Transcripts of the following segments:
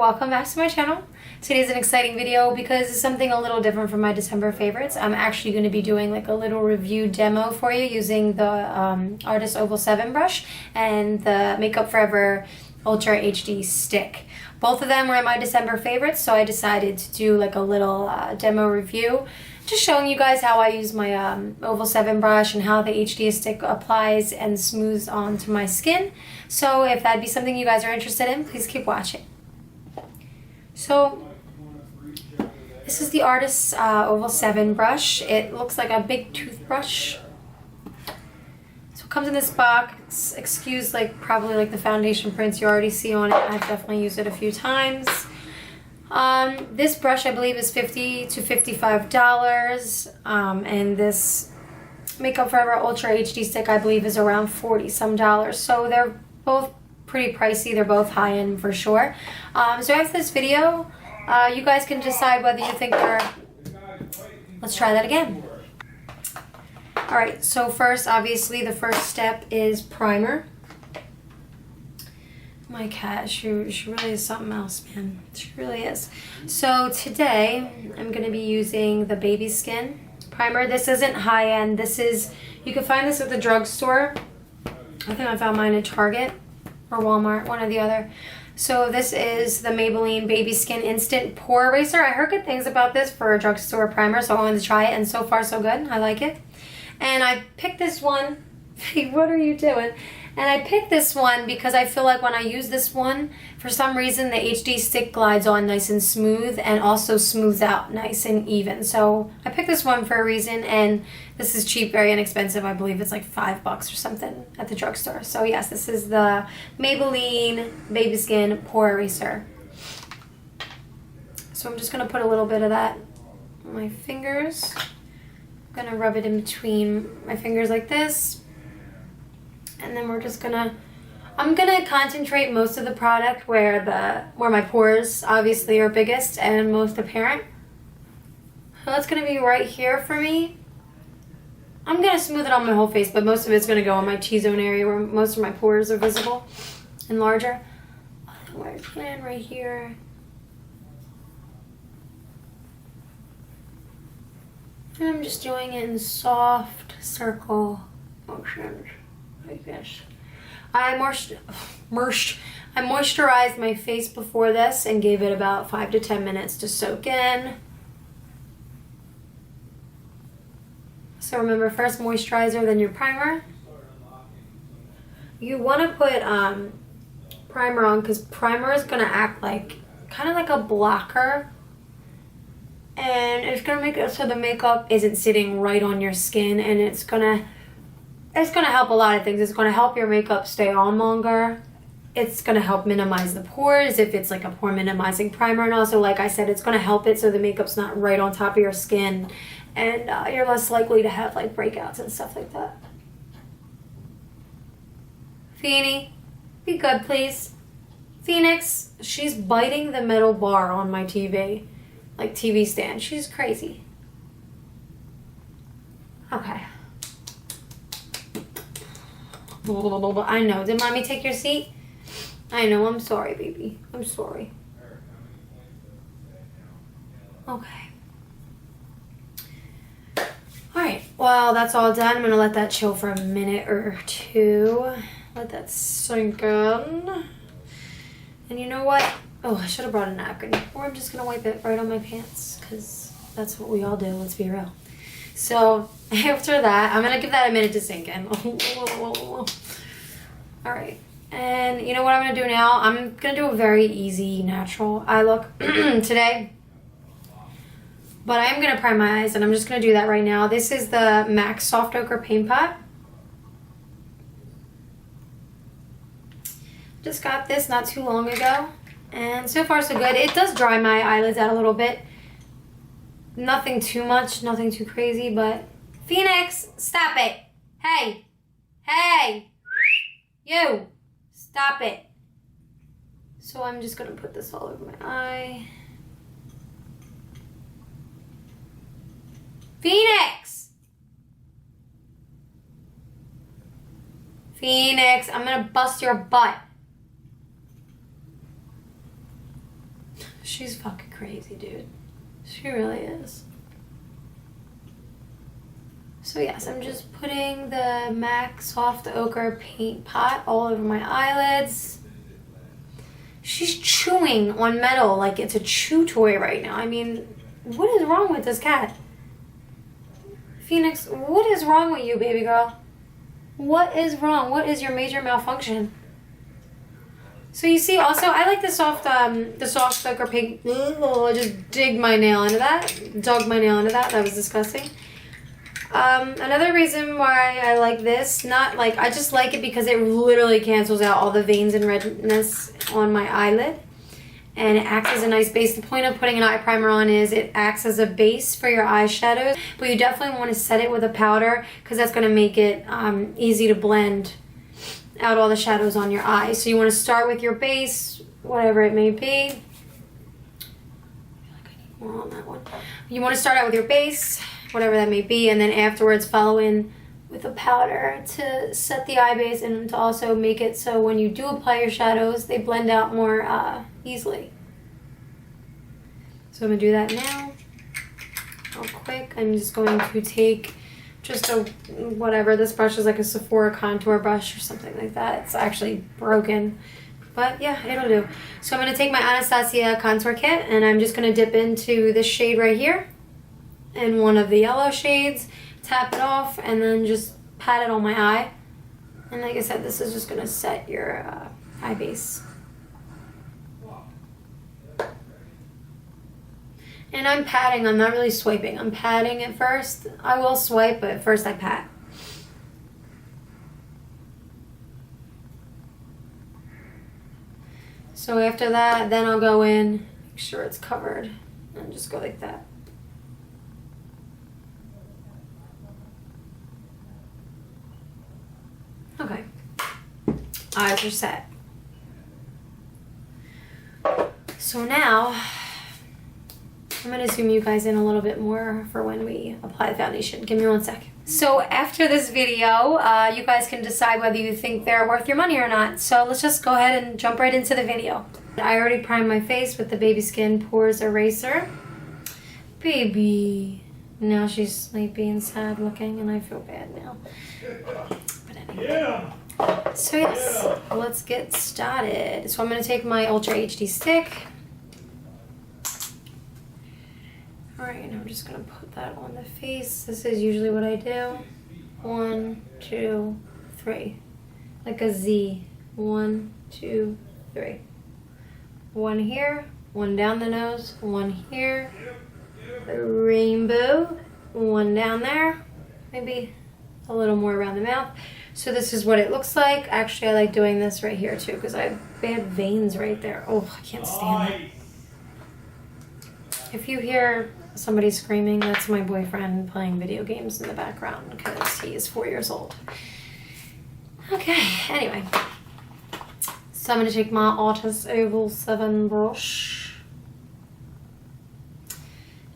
welcome back to my channel. Today's an exciting video because it's something a little different from my December favorites. I'm actually going to be doing like a little review demo for you using the Artis Oval 7 brush and the Makeup Forever Ultra HD stick. Both of them were my December favorites, so I decided to do like a little demo review, just showing you guys how I use my Oval 7 brush and how the HD stick applies and smooths onto my skin. So if that'd be something you guys are interested in, please keep watching. So this is the Artis Oval 7 brush. It looks like a big toothbrush. So it comes in this box. Excuse probably the foundation prints you already see on it. I've definitely used it a few times. This brush I believe is $50 to $55, and this Makeup Forever Ultra HD stick I believe is around $40 some. So they're both pretty pricey. They're both high-end for sure. So after this video, you guys can decide whether you think they're... Let's try that again. Alright, so first, obviously, the first step is primer. My cat, she really is something else, man. She really is. So today, I'm going to be using the Baby Skin primer. This isn't high-end. This is... You can find this at the drugstore. I think I found mine at Target or Walmart, one or the other. So this is the Maybelline Baby Skin Instant Pore Eraser. I heard good things about this for a drugstore primer, so I wanted to try it, and so far so good. I like it. And I picked this one. What are you doing? And I picked this one because I feel like when I use this one, for some reason the HD stick glides on nice and smooth and also smooths out nice and even. So I picked this one for a reason, and this is cheap, very inexpensive. I believe it's like $5 or something at the drugstore. So yes, this is the Maybelline Baby Skin Pore Eraser. So I'm just going to put a little bit of that on my fingers. I'm going to rub it in between my fingers like this. And then we're just gonna, I'm gonna concentrate most of the product where my pores obviously are biggest and most apparent. So that's gonna be right here for me. I'm gonna smooth it on my whole face, but most of it's gonna go on my T-zone area where most of my pores are visible and larger. And right here. And I'm just doing it in soft circle motions. Like this. I moisturized my face before this and gave it about 5 to 10 minutes to soak in. So remember, first moisturizer, then your primer. You want to put primer on because primer is going to act kind of like a blocker. And it's going to make it so the makeup isn't sitting right on your skin, and it's going to help a lot of things. It's going to help your makeup stay on longer. It's going to help minimize the pores if it's like a pore minimizing primer. And also, like I said, it's going to help it so the makeup's not right on top of your skin. And you're less likely to have breakouts and stuff like that. Feeny, be good, please. Phoenix, she's biting the metal bar on my TV. TV stand. She's crazy. Okay. I know. Did mommy take your seat? I know. I'm sorry, baby. I'm sorry. Okay. Alright. Well, that's all done. I'm going to let that chill for a minute or two. Let that sink in. And you know what? Oh, I should have brought a napkin. Or I'm just going to wipe it right on my pants. Because that's what we all do. Let's be real. So, after that, I'm going to give that a minute to sink in. Alright. And you know what I'm going to do now? I'm going to do a very easy, natural eye look today. But I am going to prime my eyes, and I'm just going to do that right now. This is the MAC Soft Ochre Paint Pot. Just got this not too long ago. And so far, so good. It does dry my eyelids out a little bit. Nothing too much, nothing too crazy, but... Phoenix, stop it. Hey. Hey. You. Stop it. So I'm just going to put this all over my eye. Phoenix. Phoenix, I'm going to bust your butt. She's fucking crazy, dude. She really is. So yes, I'm just putting the MAC Soft Ochre Paint Pot all over my eyelids. She's chewing on metal like it's a chew toy right now. I mean, what is wrong with this cat? Phoenix, what is wrong with you, baby girl? What is wrong? What is your major malfunction? So you see, also, I like the soft ochre paint. Oh, I just dug my nail into that. That was disgusting. Another reason why I like this, I just like it because it literally cancels out all the veins and redness on my eyelid. And it acts as a nice base. The point of putting an eye primer on is it acts as a base for your eyeshadows. But you definitely want to set it with a powder because that's going to make it easy to blend out all the shadows on your eyes. So you want to start with your base, whatever it may be. I feel like I need more on that one. You want to start out with your base, whatever that may be, and then afterwards follow in with a powder to set the eye base and to also make it so when you do apply your shadows, they blend out more easily. So I'm going to do that now. Real quick. I'm just going to take just whatever. This brush is like a Sephora contour brush or something like that. It's actually broken. But yeah, it'll do. So I'm going to take my Anastasia contour kit and I'm just going to dip into this shade right here and one of the yellow shades. Tap it off and then just pat it on my eye. And like I said, this is just going to set your eye base. And I'm patting, I'm not really swiping. I'm patting at first. I will swipe, but at first I pat. So after that, then I'll go in, make sure it's covered, and just go like that. Okay, eyes are set. So now, I'm going to zoom you guys in a little bit more for when we apply the foundation. Give me 1 sec. So after this video, you guys can decide whether you think they're worth your money or not. So let's just go ahead and jump right into the video. I already primed my face with the Baby Skin Pores Eraser. Baby. Now she's sleepy and sad looking and I feel bad now. But anyway. Yeah. So yes, let's get started. So I'm going to take my Ultra HD stick. Alright, and I'm just going to put that on the face. This is usually what I do. 1, 2, 3. Like a Z. 1, 2, 3. One here, one down the nose, one here. A rainbow. One down there. Maybe a little more around the mouth. So this is what it looks like. Actually, I like doing this right here too because I have bad veins right there. Oh, I can't stand it. If you hear somebody screaming, that's my boyfriend playing video games in the background because he is 4 years old. Okay, anyway. So I'm going to take my Artis Oval 7 brush.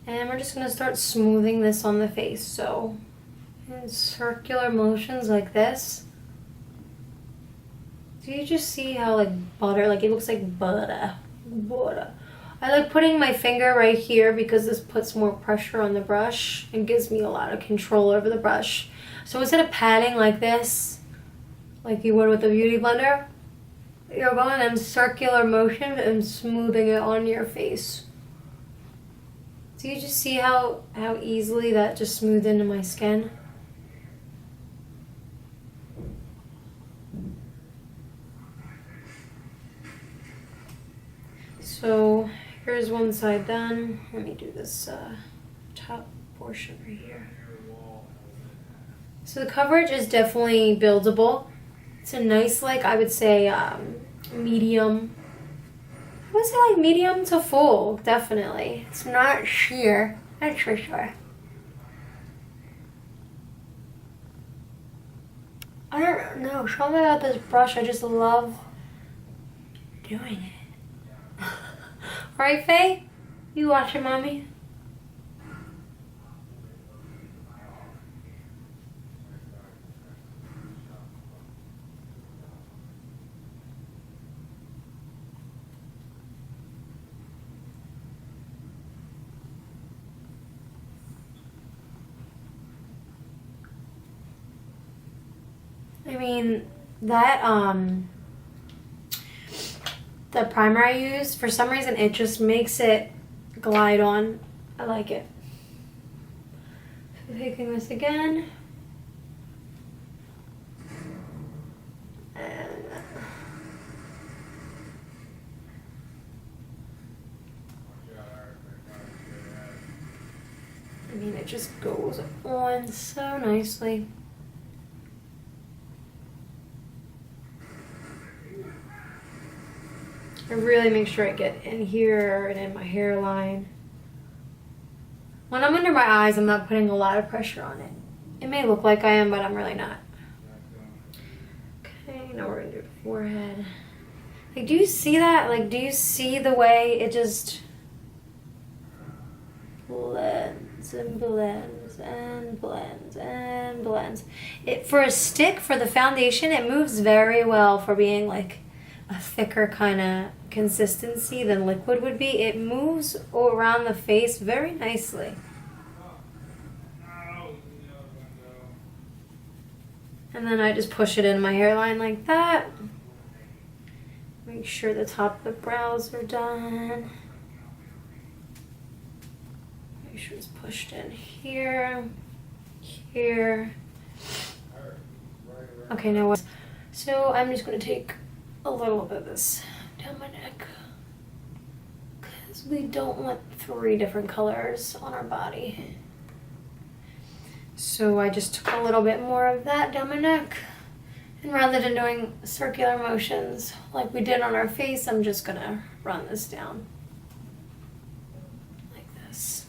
And we're just going to start smoothing this on the face. So in circular motions like this. Do you just see how like butter, like it looks like butter. I like putting my finger right here because this puts more pressure on the brush and gives me a lot of control over the brush. So instead of patting like this, like you would with a beauty blender, you're going in circular motion and smoothing it on your face. Do you just see how easily that just smoothed into my skin? So here's one side done. Let me do this top portion right here. So the coverage is definitely buildable. It's a nice, like I would say, medium. I would say like medium to full, definitely. It's not sheer, that's for sure. I don't know, something about this brush, I just love doing it. Right, Faye? You watching, Mommy? I mean, that, the primer I used, for some reason, it just makes it glide on. I like it. So taking this again. And I mean, it just goes on so nicely. I really make sure I get in here and in my hairline. When I'm under my eyes, I'm not putting a lot of pressure on it. It may look like I am, but I'm really not. Okay, now we're gonna do the forehead. Like, do you see that? Like, do you see the way it just blends and blends and blends and blends? It, for a stick, for the foundation, it moves very well for being like a thicker kind of consistency than liquid would be. It moves around the face very nicely. And then I just push it in my hairline like that. Make sure the top of the brows are done. Make sure it's pushed in here, here. Okay, now what? So I'm just gonna take a little bit of this down my neck because we don't want 3 different colors on our body. So I just took a little bit more of that down my neck, and rather than doing circular motions like we did on our face, I'm just gonna run this down like this.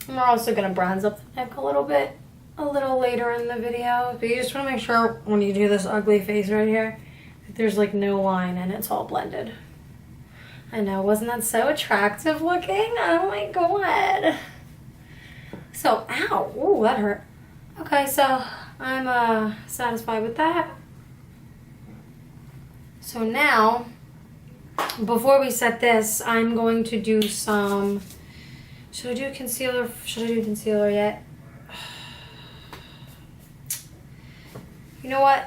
And we're also gonna bronze up the neck a little bit, a little later in the video. But you just wanna make sure when you do this ugly face right here, that there's like no line and it's all blended. I know, wasn't that so attractive looking? Oh my god. So, ow, ooh, that hurt. Okay, so I'm satisfied with that. So now, before we set this, I'm going to do some, should I do concealer? Should I do concealer yet? You know what?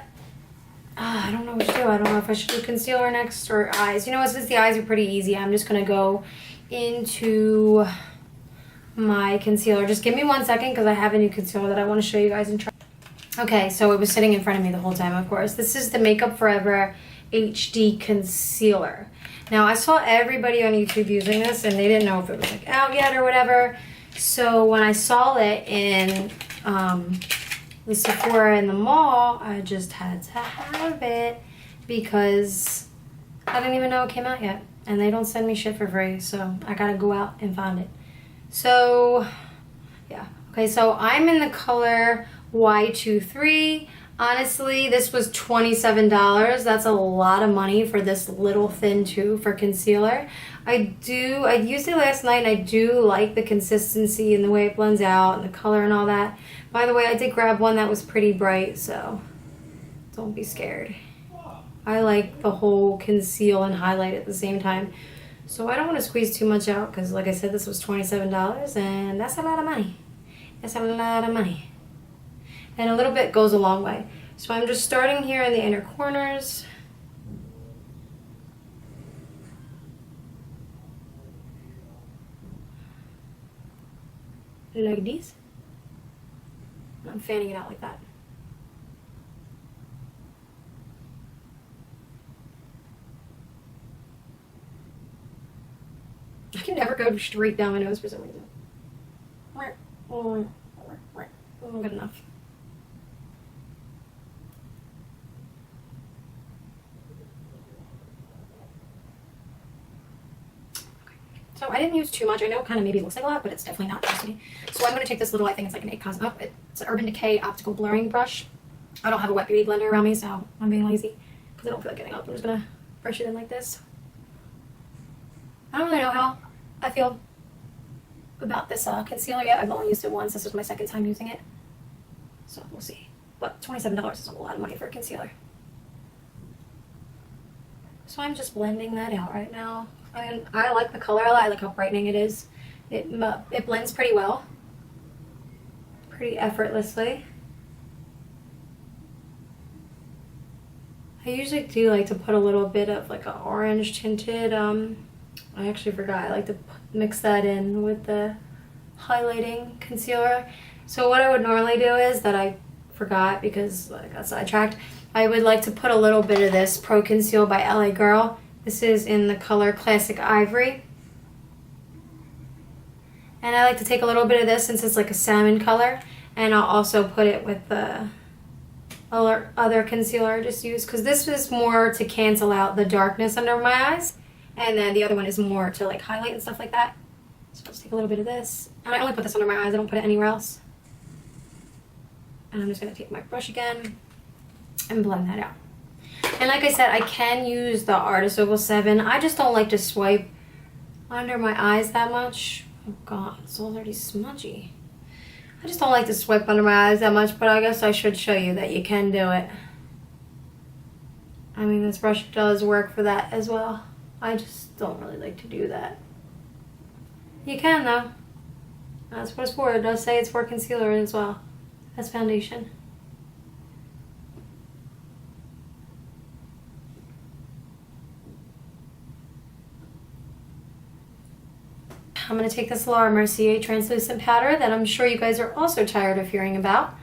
I don't know what to do. I don't know if I should do concealer next or eyes. You know what, since the eyes are pretty easy, I'm just going to go into my concealer. Just give me 1 second because I have a new concealer that I want to show you guys and try. Okay, so it was sitting in front of me the whole time, of course. This is the Makeup Forever HD Concealer. Now, I saw everybody on YouTube using this, and they didn't know if it was like out yet or whatever. So when I saw it in the Sephora in the mall, I just had to have it because I didn't even know it came out yet. And they don't send me shit for free, so I gotta go out and find it. So, yeah. Okay, so I'm in the color Y23. Honestly, this was $27. That's a lot of money for this little thin tube for concealer. I used it last night, and I do like the consistency and the way it blends out and the color and all that. By the way, I did grab one that was pretty bright, so don't be scared. I like the whole conceal and highlight at the same time. So I don't want to squeeze too much out because, like I said, this was $27, and that's a lot of money. That's a lot of money. And a little bit goes a long way. So I'm just starting here in the inner corners. Like this. I'm fanning it out like that. I can never go straight down my nose for some reason. Good enough. So I didn't use too much. I know it kind of maybe looks like a lot, but it's definitely not, trust me. So I'm going to take this little, I think it's like an it's an Urban Decay optical blurring brush. I don't have a wet beauty blender around me, so I'm being lazy because I don't feel like getting up. I'm just going to brush it in like this. I don't really know how I feel about this concealer yet. I've only used it once. This is my second time using it. So we'll see. But $27 is a lot of money for a concealer. So I'm just blending that out right now. And I like the color a lot. I like how brightening it is. It blends pretty well, pretty effortlessly. I usually do like to put a little bit of like an orange tinted, I actually forgot, I like to mix that in with the highlighting concealer. So what I would normally do is, that I forgot because I got sidetracked, I would like to put a little bit of this Pro Conceal by LA Girl. This is in the color Classic Ivory. And I like to take a little bit of this since it's like a salmon color, and I'll also put it with the other concealer I just used, because this is more to cancel out the darkness under my eyes, and then the other one is more to like highlight and stuff like that. So I'll just take a little bit of this, and I only put this under my eyes, I don't put it anywhere else. And I'm just going to take my brush again and blend that out. And like I said, I can use the Artis Oval 7. I just don't like to swipe under my eyes that much. Oh god, it's already smudgy. I just don't like to swipe under my eyes that much, but I guess I should show you that you can do it. I mean, this brush does work for that as well. I just don't really like to do that. You can though. That's what it's for. It does say it's for concealer as well as foundation. I'm going to take this Laura Mercier translucent powder that I'm sure you guys are also tired of hearing about,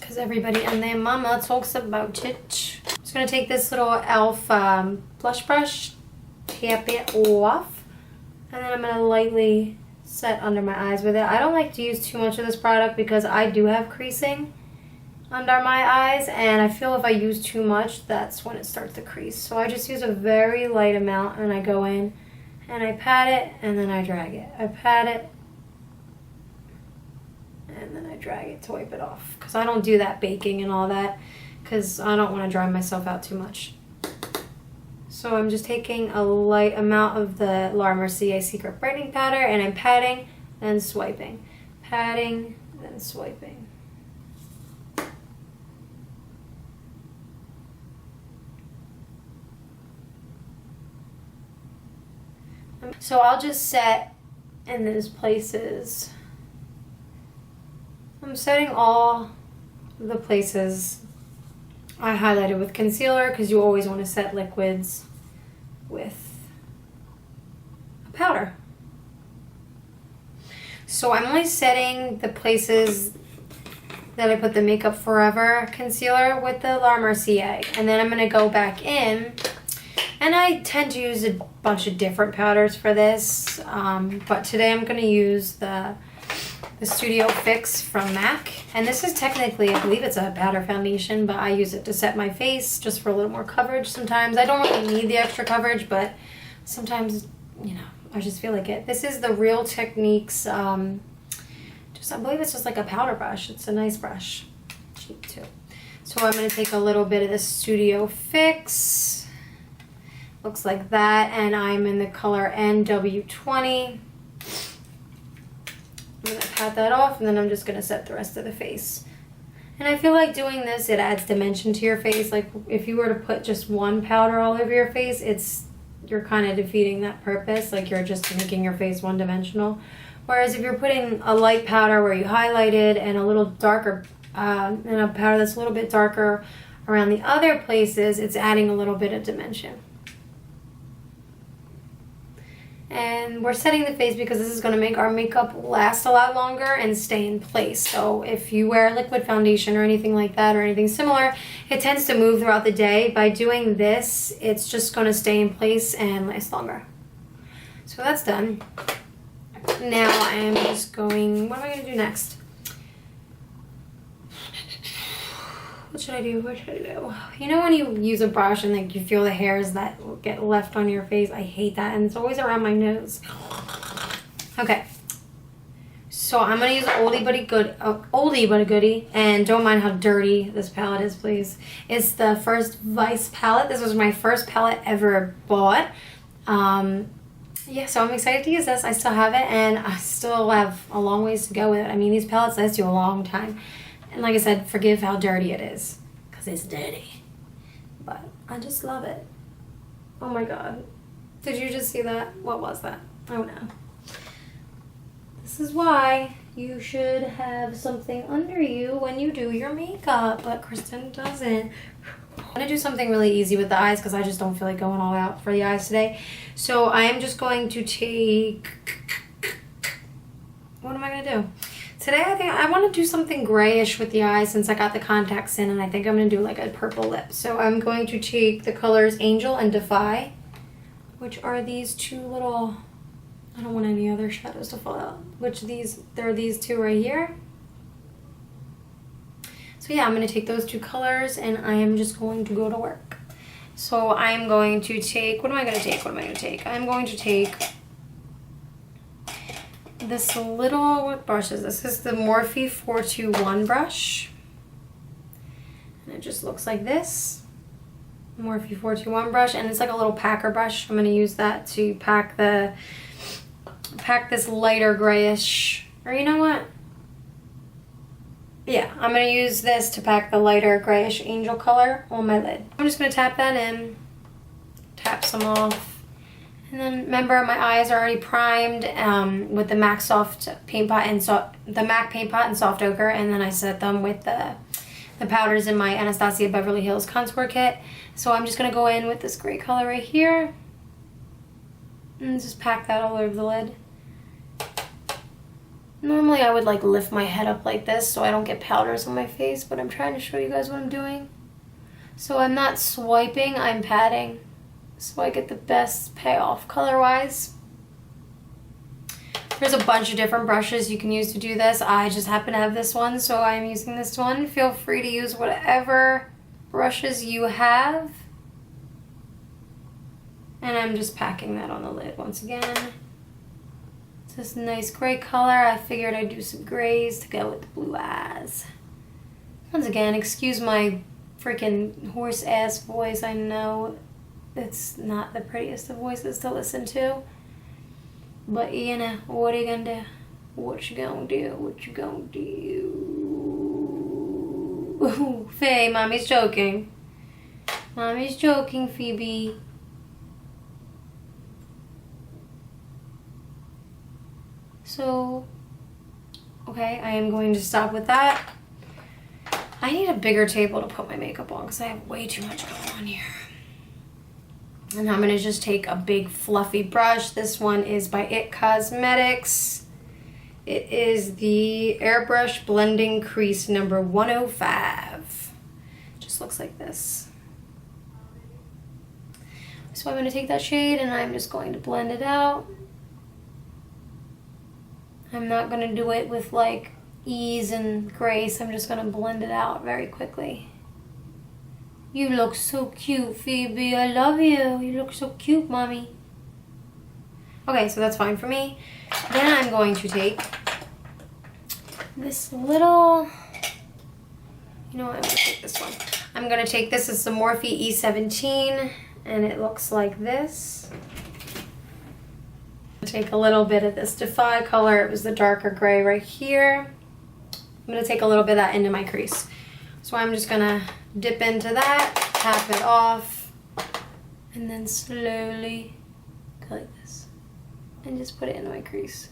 because everybody and their mama talks about it. I'm just going to take this little e.l.f. Blush brush, tap it off, and then I'm going to lightly set under my eyes with it. I don't like to use too much of this product because I do have creasing under my eyes, and I feel if I use too much, that's when it starts to crease. So I just use a very light amount, and I go in and I pat it, and then I drag it. I pat it, and then I drag it to wipe it off. Because I don't do that baking and all that, because I don't want to dry myself out too much. So I'm just taking a light amount of the Laura Mercier Secret Brightening Powder, and I'm patting, then swiping. Patting, then swiping. So I'll just set in those places. I'm setting all the places I highlighted with concealer, because you always want to set liquids with a powder. So I'm only setting the places that I put the Makeup Forever concealer with the Laura Mercier, and then I'm going to go back in. And I tend to use a bunch of different powders for this, but today I'm going to use the Studio Fix from MAC. And this is technically, I believe it's a powder foundation, but I use it to set my face just for a little more coverage sometimes. I don't really need the extra coverage, but sometimes, you know, I just feel like it. This is the Real Techniques, I believe it's just like a powder brush. It's a nice brush. Cheap too. So I'm going to take a little bit of the Studio Fix. Looks like that, and I'm in the color NW20. I'm going to pat that off, and then I'm just going to set the rest of the face. And I feel like doing this, it adds dimension to your face. Like if you were to put just one powder all over your face, you're kind of defeating that purpose. Like you're just making your face one-dimensional. Whereas if you're putting a light powder where you highlighted and a little darker, and a powder that's a little bit darker around the other places, it's adding a little bit of dimension. And we're setting the face because this is going to make our makeup last a lot longer and stay in place. So if you wear liquid foundation or anything like that or anything similar, it tends to move throughout the day. By doing this, it's just going to stay in place and last longer. So that's done. Now I am just going, what am I going to do next? What should I do? What should I do? You know when you use a brush and like you feel the hairs that get left on your face? I hate that, and it's always around my nose. Okay. So I'm going to use oldie but a goodie, and don't mind how dirty this palette is, please. It's the first Vice palette. This was my first palette ever bought. Yeah, so I'm excited to use this. I still have it, and I still have a long ways to go with it. I mean, these palettes last you a long time. And like I said, forgive how dirty it is, because it's dirty. But I just love it. Oh my god. Did you just see that? What was that? Oh no. This is why you should have something under you when you do your makeup, but Kristen doesn't. I'm gonna do something really easy with the eyes because I just don't feel like going all out for the eyes today. So I am just going to take, what am I gonna do? Today I think I want to do something grayish with the eyes since I got the contacts in, and I think I'm gonna do like a purple lip. So I'm going to take the colors Angel and Defy, which are these two little, I don't want any other shadows to fall out, there are these two right here. So yeah, I'm going to take those two colors and I am just going to go to work. So I'm going to take, what am I going to take? I'm going to take this little, what brush is this? This is the Morphe 421 brush. And it just looks like this. Morphe 421 brush, and it's like a little packer brush. I'm going to use that to pack this lighter grayish, or you know what? Yeah, I'm going to use this to pack the lighter grayish angel color on my lid. I'm just going to tap that in, tap some off, and then remember my eyes are already primed with the MAC paint pot and soft ochre, and then I set them with the powders in my Anastasia Beverly Hills contour kit. So I'm just going to go in with this gray color right here and just pack that all over the lid. Normally I would like lift my head up like this so I don't get powders on my face, but I'm trying to show you guys what I'm doing. So I'm not swiping, I'm patting, so I get the best payoff color-wise. There's a bunch of different brushes you can use to do this. I just happen to have this one, so I'm using this one. Feel free to use whatever brushes you have. And I'm just packing that on the lid once again. This nice gray color. I figured I'd do some grays to go with the blue eyes. Once again, excuse my freaking horse ass voice. I know it's not the prettiest of voices to listen to, but you know, what are you gonna do? What you gonna do? What you gonna do? Ooh, Faye, mommy's joking. Mommy's joking, Phoebe. So, okay, I am going to stop with that. I need a bigger table to put my makeup on because I have way too much going on here. And I'm going to just take a big fluffy brush. This one is by It Cosmetics. It is the Airbrush Blending Crease number 105. Just looks like this. So I'm going to take that shade and I'm just going to blend it out. I'm not going to do it with like ease and grace. I'm just going to blend it out very quickly. You look so cute, Phoebe. I love you. You look so cute, mommy. Okay, so that's fine for me. Then I'm going to take this little, you know what, I'm going to take this one. I'm going to take this, it's the Morphe E17, and it looks like this. Take a little bit of this Defy color. It was the darker gray right here. I'm going to take a little bit of that into my crease. So I'm just going to dip into that, tap it off, and then slowly go like this. And just put it into my crease.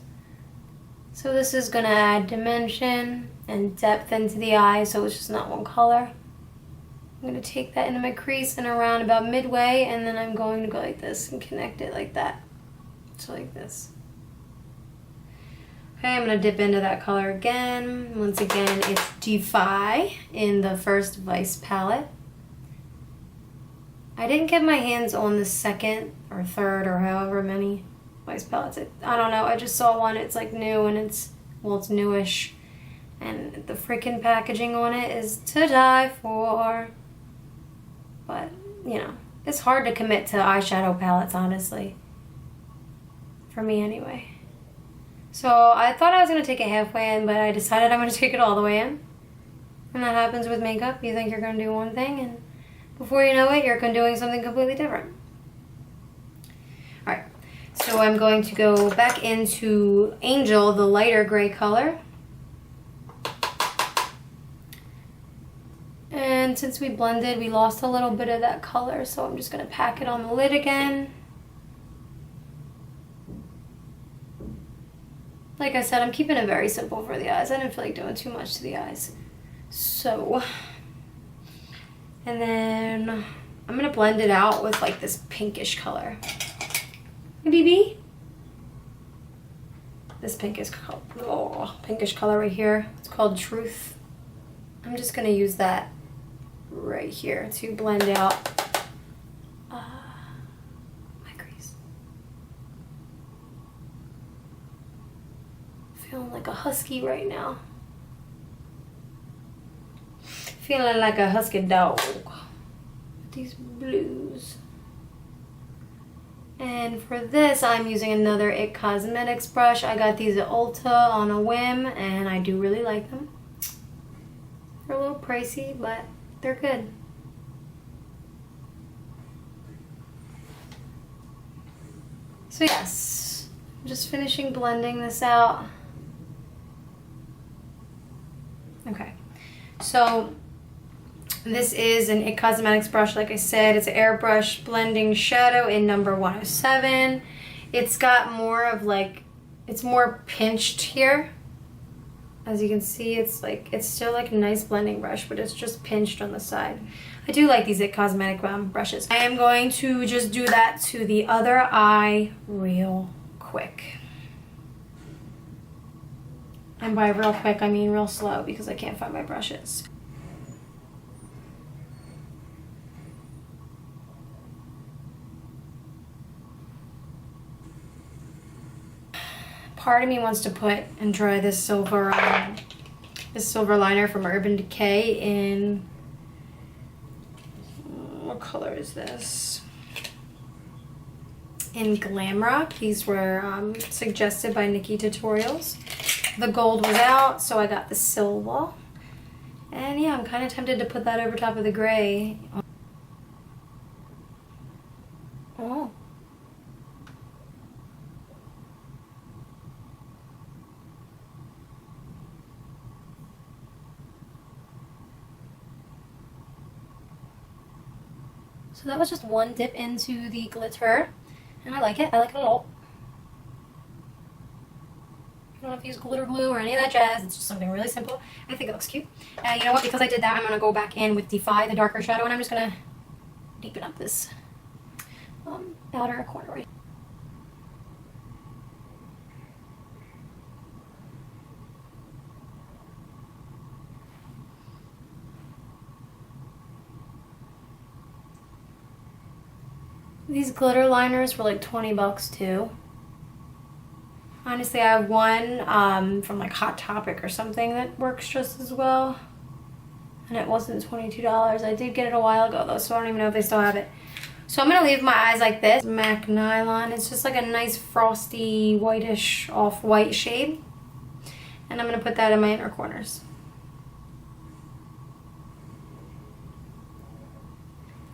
So this is going to add dimension and depth into the eye, so it's just not one color. I'm going to take that into my crease and around about midway, and then I'm going to go like this and connect it like that. So like this. Okay, I'm going to dip into that color again. Once again, it's Defy in the first Vice palette. I didn't get my hands on the second or third or however many Vice palettes. I don't know, I just saw one, it's like new and it's newish. And the freaking packaging on it is to die for. But, you know, it's hard to commit to eyeshadow palettes, honestly. For me anyway. So I thought I was going to take it halfway in, but I decided I'm going to take it all the way in. And that happens with makeup. You think you're going to do one thing, and before you know it, you're doing something completely different. Alright, so I'm going to go back into Angel, the lighter gray color. And since we blended, we lost a little bit of that color, so I'm just going to pack it on the lid again. Like I said, I'm keeping it very simple for the eyes. I didn't feel like doing too much to the eyes. So, and then I'm gonna blend it out with like this pinkish color. Hey, BB? This pinkish color right here. It's called Truth. I'm just gonna use that right here to blend out my crease. Feeling like a husky right now. Feeling like a husky dog with these blues. And for this, I'm using another IT Cosmetics brush. I got these at Ulta on a whim, and I do really like them. They're a little pricey, but they're good. So yes, I'm just finishing blending this out. Okay, so this is an IT Cosmetics brush, like I said. It's an airbrush blending shadow in number 107. It's got more of like, it's more pinched here. As you can see, it's still like a nice blending brush, but it's just pinched on the side. I do like these IT Cosmetic brushes. I am going to just do that to the other eye real quick. And by real quick, I mean real slow because I can't find my brushes. Part of me wants to put and try this silver liner from Urban Decay in, what color is this? In Glam Rock. These were suggested by Nikki Tutorials. The gold was out, so I got the silver. And yeah, I'm kind of tempted to put that over top of the gray. Oh. So that was just one dip into the glitter, and I like it. I like it a lot. I don't have to use glitter glue or any of that jazz. It's just something really simple. I think it looks cute. You know what? Because I did that, I'm going to go back in with Defy, the darker shadow, and I'm just going to deepen up this outer corner right. These glitter liners were like 20 bucks too. Honestly, I have one from like Hot Topic or something that works just as well. And it wasn't $22. I did get it a while ago though, so I don't even know if they still have it. So I'm going to leave my eyes like this. MAC Nylon. It's just like a nice frosty, whitish, off-white shade. And I'm going to put that in my inner corners.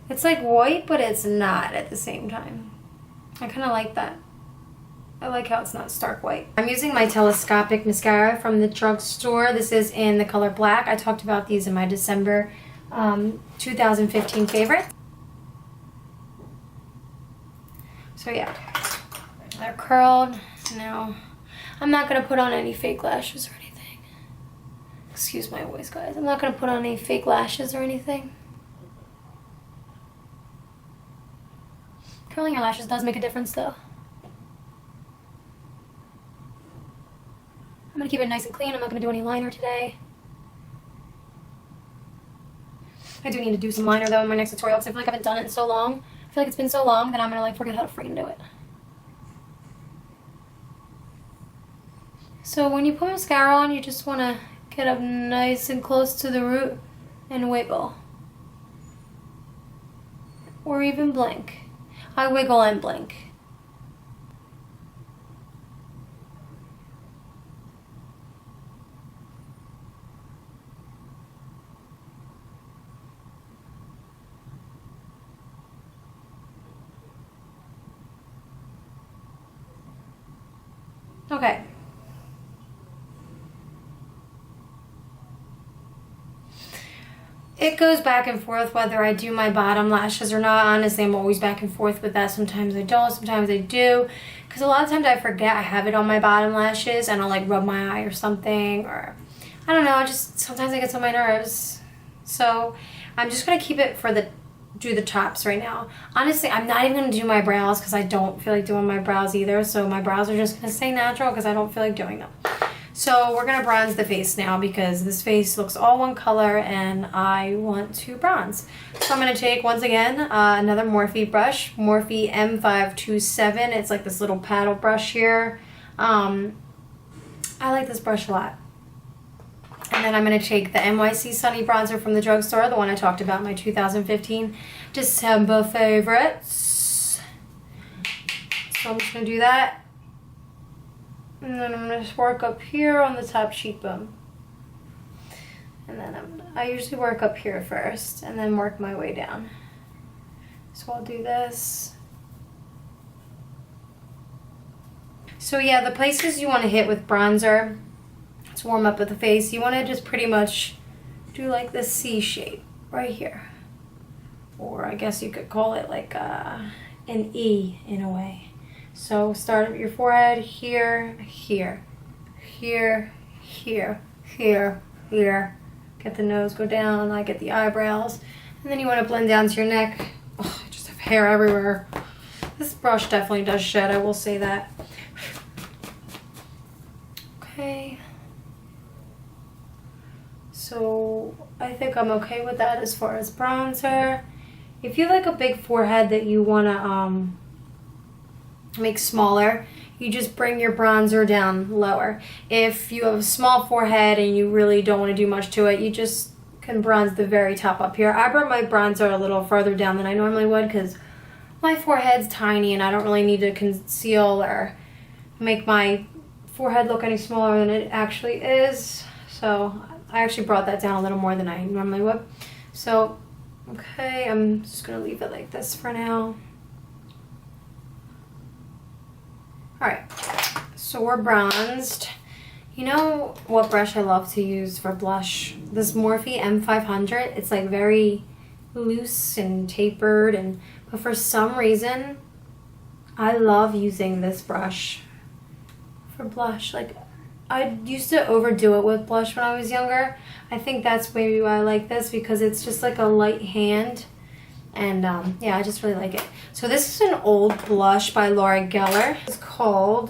It's like white, but it's not at the same time. I kind of like that. I like how it's not stark white. I'm using my telescopic mascara from the drugstore. This is in the color black. I talked about these in my December 2015 favorite. So yeah, they're curled. Now, I'm not going to put on any fake lashes or anything. Excuse my voice, guys. I'm not going to put on any fake lashes or anything. Curling your lashes does make a difference though. I'm going to keep it nice and clean. I'm not going to do any liner today. I do need to do some liner though in my next tutorial because I feel like I haven't done it in so long. I feel like it's been so long that I'm going to like forget how to freaking do it. So when you put mascara on, you just want to get up nice and close to the root and wiggle. Or even blink. I wiggle and blink. Okay. it goes back and forth whether I do my bottom lashes or not. Honestly, I'm always back and forth with that. Sometimes I don't, sometimes I do. Because a lot of times I forget I have it on my bottom lashes and I'll like rub my eye or something, or I don't know, just sometimes it gets on my nerves. So I'm just going to keep it for do the tops right now. Honestly, I'm not even going to do my brows because I don't feel like doing my brows either. So my brows are just going to stay natural because I don't feel like doing them. So we're going to bronze the face now because this face looks all one color and I want to bronze. So I'm going to take, once again, another Morphe brush, Morphe M527. It's like this little paddle brush here. I like this brush a lot. And then I'm going to take the NYC Sunny Bronzer from the drugstore, the one I talked about, my 2015 December favorites. So I'm just going to do that. And then I'm going to just work up here on the top cheekbone. And then I usually work up here first and then work my way down. So I'll do this. So yeah, the places you want to hit with bronzer to warm up with the face, you want to just pretty much do like this C shape right here. Or I guess you could call it like an E in a way. So start at your forehead, here, here, here, here, here, here. Get the nose, go down, I get the eyebrows. And then you want to blend down to your neck. Oh, I just have hair everywhere. This brush definitely does shed, I will say that. Okay. So I think I'm okay with that as far as bronzer. If you have like a big forehead that you want to make smaller, you just bring your bronzer down lower. If you have a small forehead and you really don't want to do much to it, you just can bronze the very top up here. I brought my bronzer a little further down than I normally would because my forehead's tiny and I don't really need to conceal or make my forehead look any smaller than it actually is. So I actually brought that down a little more than I normally would. So, okay, I'm just going to leave it like this for now. Alright, so we're bronzed. You know what brush I love to use for blush? This Morphe M500. It's like very loose and tapered, but for some reason, I love using this brush for blush. Like, I used to overdo it with blush when I was younger. I think that's maybe why I like this, because it's just like a light hand. And yeah, I just really like it. So this is an old blush by Laura Geller. It's called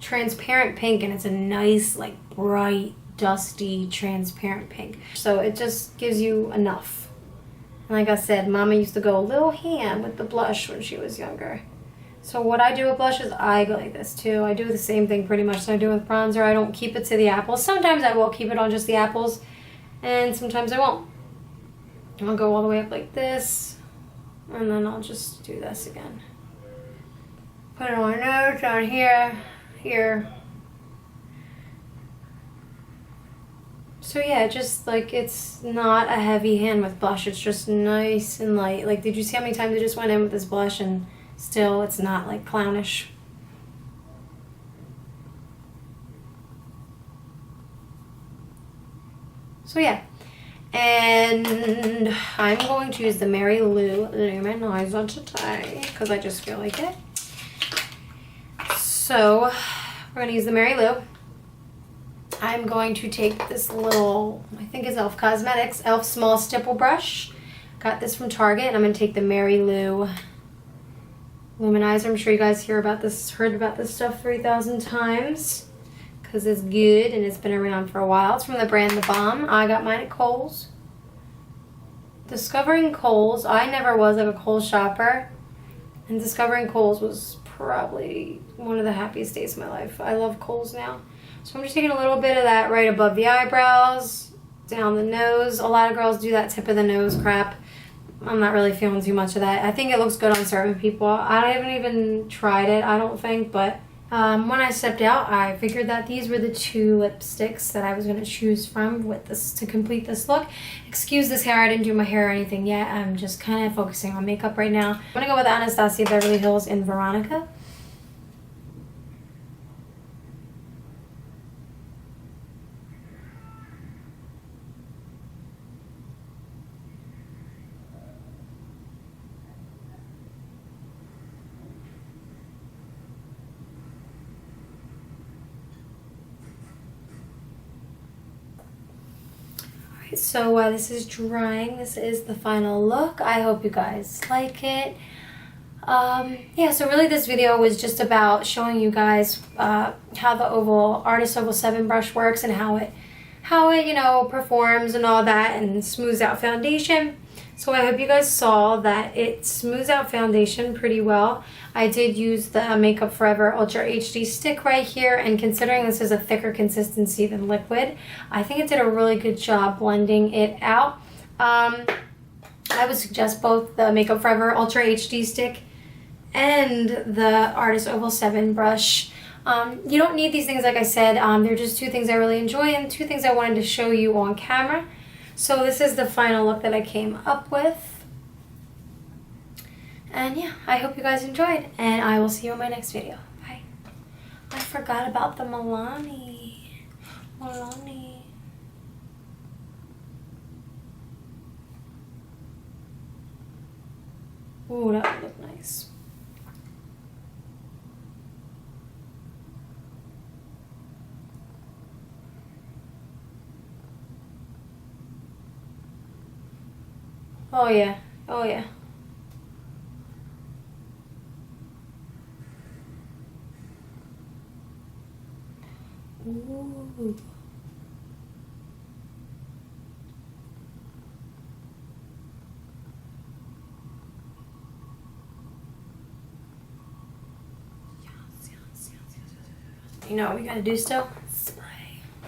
Transparent Pink, and it's a nice, like, bright, dusty, transparent pink. So it just gives you enough. And like I said, Mama used to go a little ham with the blush when she was younger. So what I do with blush is I go like this too. I do the same thing pretty much as I do with bronzer. I don't keep it to the apples. Sometimes I will keep it on just the apples, and sometimes I won't. I'll go all the way up like this. And then I'll just do this again. Put it on my nose, down here, here. So yeah, just like, it's not a heavy hand with blush. It's just nice and light. Like, did you see how many times I just went in with this blush and still it's not like clownish? So yeah. And I'm going to use the Mary Lou Luminizer today because I just feel like it. So we're going to use the Mary Lou. I'm going to take this little, I think it's Elf Cosmetics, Elf Small Stipple Brush. Got this from Target. And I'm going to take the Mary Lou Luminizer. I'm sure you guys heard about this stuff 3,000 times. Because it's good and it's been around for a while. It's from the brand The Balm. I got mine at Kohl's. Discovering Kohl's. I never was like a Kohl's shopper. And discovering Kohl's was probably one of the happiest days of my life. I love Kohl's now. So I'm just taking a little bit of that right above the eyebrows, down the nose. A lot of girls do that tip of the nose crap. I'm not really feeling too much of that. I think it looks good on certain people. I haven't even tried it, I don't think, but when I stepped out, I figured that these were the two lipsticks that I was going to choose from with this to complete this look. Excuse this hair, I didn't do my hair or anything yet. I'm just kind of focusing on makeup right now. I'm going to go with Anastasia Beverly Hills in Veronica. So this is drying. This is the final look. I hope you guys like it. Yeah, so really this video was just about showing you guys how the Artis Oval 7 brush works and how it you know, performs and all that, and smooths out foundation. So I hope you guys saw that it smooths out foundation pretty well. I did use the Makeup Forever Ultra HD stick right here, and considering this is a thicker consistency than liquid, I think it did a really good job blending it out. I would suggest both the Makeup Forever Ultra HD stick and the Artis Oval 7 brush. You don't need these things, like I said. They're just two things I really enjoy and two things I wanted to show you on camera. So this is the final look that I came up with. And yeah, I hope you guys enjoyed, and I will see you in my next video. Bye. I forgot about the Milani. Ooh, that would look nice. Oh yeah, oh yeah. Ooh. You know what we gotta do still? Spray.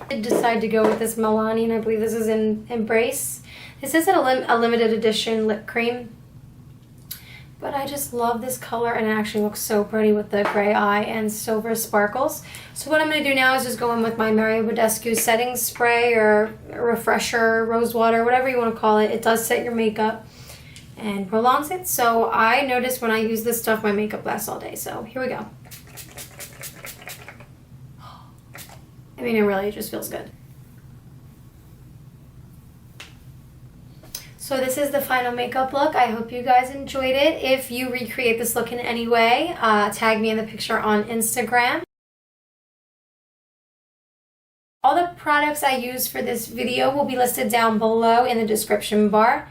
I did decide to go with this Milani, and I believe this is in Embrace. This is a limited edition lip cream, but I just love this color, and it actually looks so pretty with the gray eye and silver sparkles. So what I'm going to do now is just go in with my Maybelline setting spray or refresher, rose water, whatever you want to call it. It does set your makeup and prolongs it. So I noticed when I use this stuff, my makeup lasts all day. So here we go. I mean, it just feels good. So this is the final makeup look. I hope you guys enjoyed it. If you recreate this look in any way, tag me in the picture on Instagram. All the products I used for this video will be listed down below in the description bar.